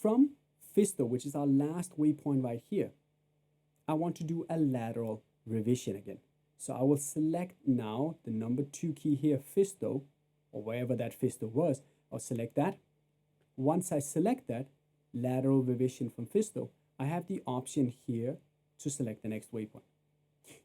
From F.I.S.T.O., which is our last waypoint right here, I want to do a lateral revision again. So I will select now the number 2 key here, F.I.S.T.O., or wherever that F.I.S.T.O. was. I'll select that. Once I select that, lateral revision from F.I.S.T.O., I have the option here to select the next waypoint.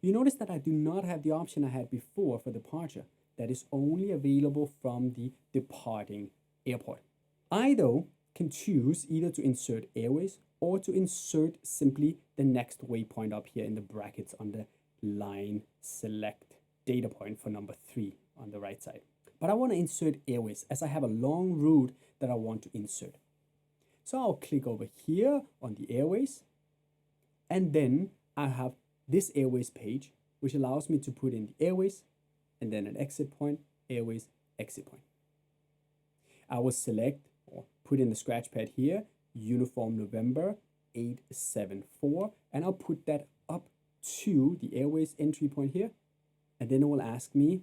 You notice that I do not have the option I had before for departure. That is only available from the departing airport. I, though, can choose either to insert Airways or to insert simply the next waypoint up here in the brackets on the line select data point for number 3 on the right side. But I want to insert Airways as I have a long route that I want to insert. So I'll click over here on the Airways, and then I have this Airways page, which allows me to put in the Airways and then an exit point, Airways, exit point. I will select or put in the scratch pad here, Uniform November 874, and I'll put that up to the Airways entry point here, and then it will ask me,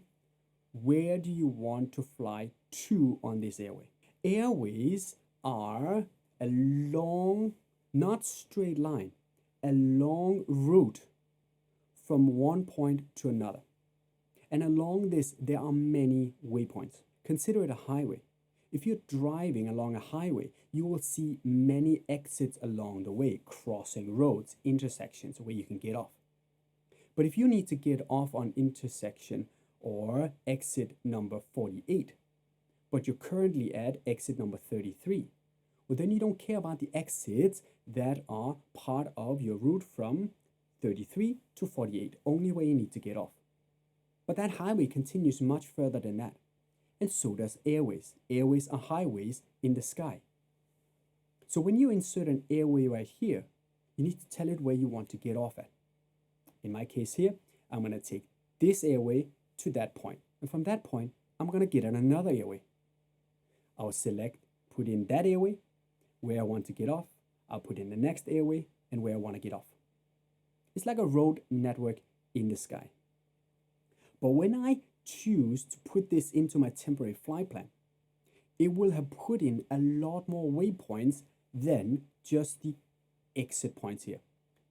where do you want to fly to on this airway? Airways are a long, not straight line, a long route from one point to another. And along this, there are many waypoints. Consider it a highway. If you're driving along a highway, you will see many exits along the way, crossing roads, intersections where you can get off. But if you need to get off on intersection or exit number 48, but you're currently at exit number 33, well, then you don't care about the exits that are part of your route from 33 to 48, only where you need to get off. But that highway continues much further than that. And so does Airways. Airways are highways in the sky. So when you insert an airway right here, you need to tell it where you want to get off at. In my case here, I'm going to take this airway to that point. And from that point, I'm going to get on another airway. I'll select, put in that airway, where I want to get off. I'll put in the next airway and where I want to get off. It's like a road network in the sky. But when I choose to put this into my temporary flight plan, it will have put in a lot more waypoints than just the exit points here,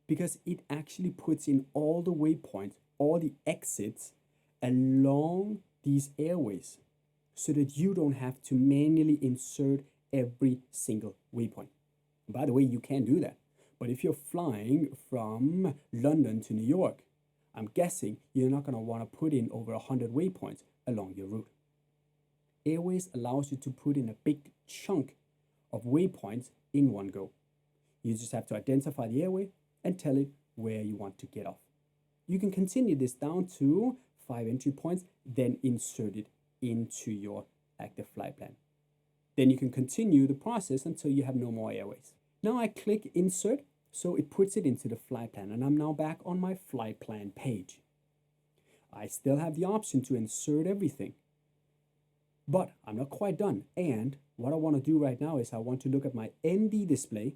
because it actually puts in all the waypoints, all the exits along these airways, so that you don't have to manually insert every single waypoint. By the way, you can do that. But if you're flying from London to New York, I'm guessing you're not going to want to put in over 100 waypoints along your route. Airways allows you to put in a big chunk of waypoints in one go. You just have to identify the airway and tell it where you want to get off. You can continue this down to 5 entry points, then insert it into your active flight plan. Then you can continue the process until you have no more airways. Now I click insert, so it puts it into the flight plan, and I'm now back on my flight plan page. I still have the option to insert everything, but I'm not quite done. And what I want to do right now is I want to look at my ND display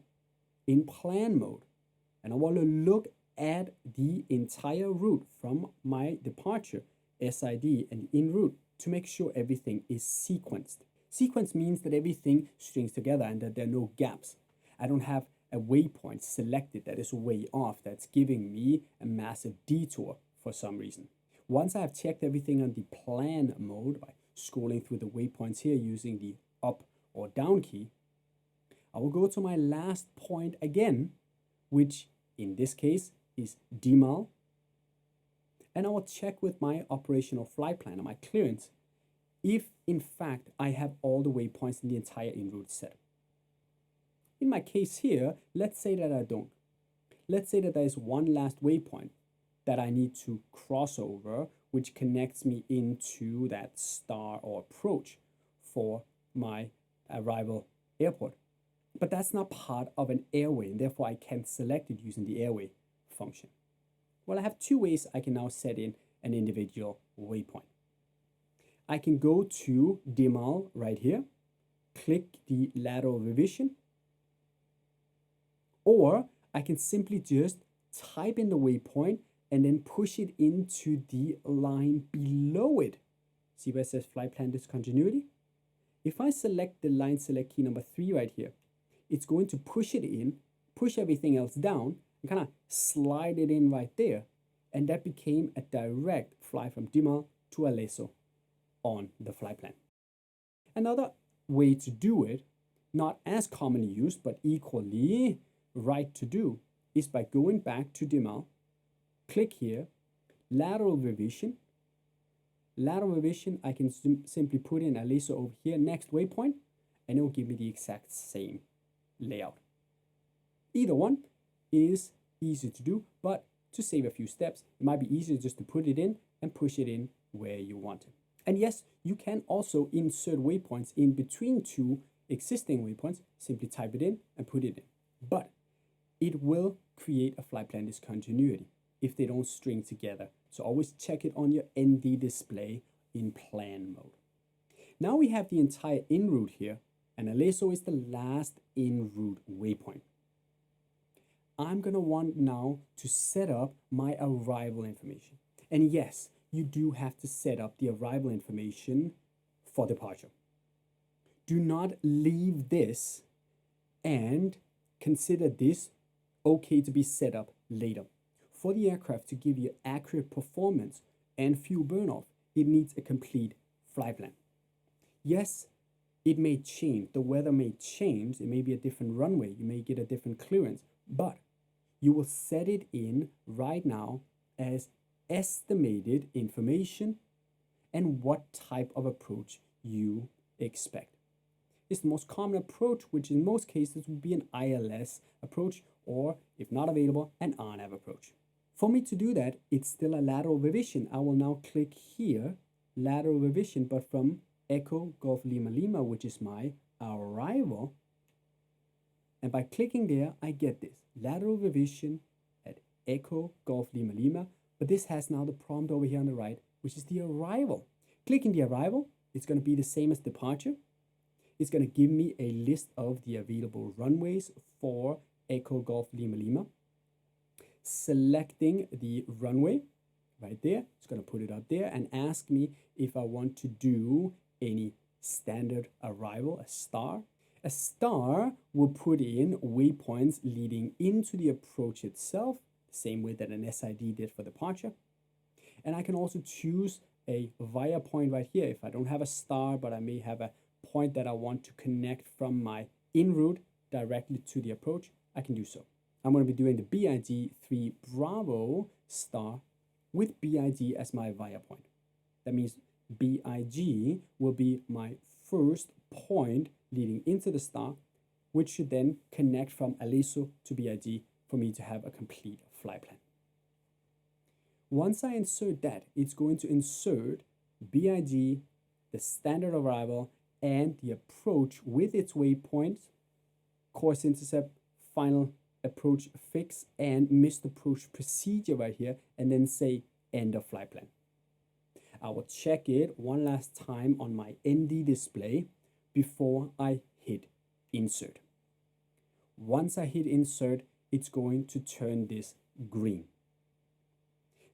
in plan mode, and I want to look at the entire route from my departure, SID, and en route to make sure everything is sequenced. Sequence means that everything strings together and that there are no gaps. I don't have a waypoint selected that is way off, that's giving me a massive detour for some reason. Once I have checked everything on the plan mode by scrolling through the waypoints here using the up or down key, I will go to my last point again, which in this case is DMAL, and I will check with my operational flight plan and my clearance if in fact I have all the waypoints in the entire en route set. In my case here, let's say that I don't. Let's say that there is one last waypoint that I need to cross over, which connects me into that star or approach for my arrival airport. But that's not part of an airway, and therefore I can't select it using the airway function. Well, I have two ways I can now set in an individual waypoint. I can go to DMAL right here, click the lateral revision, or I can simply just type in the waypoint and then push it into the line below it. See where it says flight plan discontinuity? If I select the line select key number 3 right here, it's going to push it in, push everything else down, and kind of slide it in right there. And that became a direct fly from Dimal to Aleso on the flight plan. Another way to do it, not as commonly used, but equally right to do, is by going back to Dimal, click here, lateral revision. Lateral revision, I can simply put in Aleso over here, next waypoint, and it will give me the exact same layout. Either one is easy to do, but to save a few steps, it might be easier just to put it in and push it in where you want it. And yes, you can also insert waypoints in between two existing waypoints. Simply type it in and put it in. But it will create a flight plan discontinuity if they don't string together. So always check it on your ND display in plan mode. Now we have the entire en route here, and Aleso is the last en route waypoint. I'm going to want now to set up my arrival information. And yes, you do have to set up the arrival information for departure. Do not leave this and consider this okay to be set up later. For the aircraft to give you accurate performance and fuel burn-off, it needs a complete flight plan. Yes, it may change. The weather may change. It may be a different runway. You may get a different clearance, but you will set it in right now as estimated information and what type of approach you expect. It's the most common approach, which in most cases would be an ILS approach, or if not available, an RNAV approach. For me to do that, it's still a lateral revision. I will now click here, lateral revision, but from Echo Golf Lima Lima, which is my arrival. And by clicking there, I get this lateral revision at Echo Golf Lima Lima. But this has now the prompt over here on the right, which is the arrival. Clicking the arrival, it's going to be the same as departure. It's going to give me a list of the available runways for Echo Golf Lima Lima. Selecting the runway right there, it's going to put it up there and ask me if I want to do any standard arrival, a star. A star will put in waypoints leading into the approach itself, the same way that an SID did for departure. And I can also choose a via point right here. If I don't have a star, but I may have a point that I want to connect from my en route directly to the approach, I can do so. I'm going to be doing the BIG 3 Bravo star with BIG as my via point. That means BIG will be my first point leading into the star, which should then connect from Aleso to BIG for me to have a complete flight plan. Once I insert that, it's going to insert BIG, the standard arrival, and the approach with its waypoints, course intercept, final approach fix, and missed approach procedure right here, and then say end of flight plan. I will check it one last time on my ND display before I hit insert. Once I hit insert, it's going to turn this green.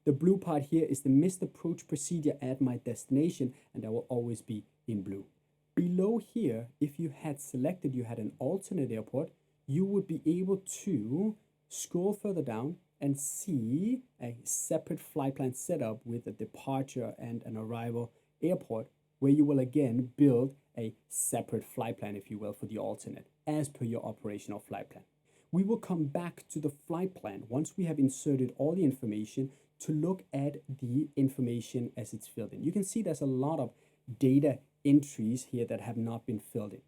The blue part here is the missed approach procedure at my destination, and that will always be in blue. Below here, if you had selected you had an alternate airport, you would be able to scroll further down and see a separate flight plan setup with a departure and an arrival airport, where you will again build a separate flight plan, if you will, for the alternate as per your operational flight plan. We will come back to the flight plan once we have inserted all the information to look at the information as it's filled in. You can see there's a lot of data entries here that have not been filled in.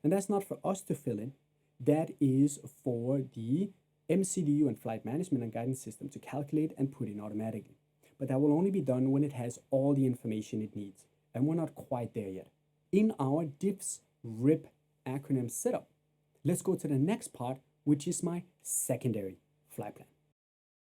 And that's not for us to fill in. That is for the MCDU and flight management and guidance system to calculate and put in automatically. But that will only be done when it has all the information it needs. And we're not quite there yet. In our D.I.F.S.R.I.P.P acronym setup, let's go to the next part, which is my secondary flight plan.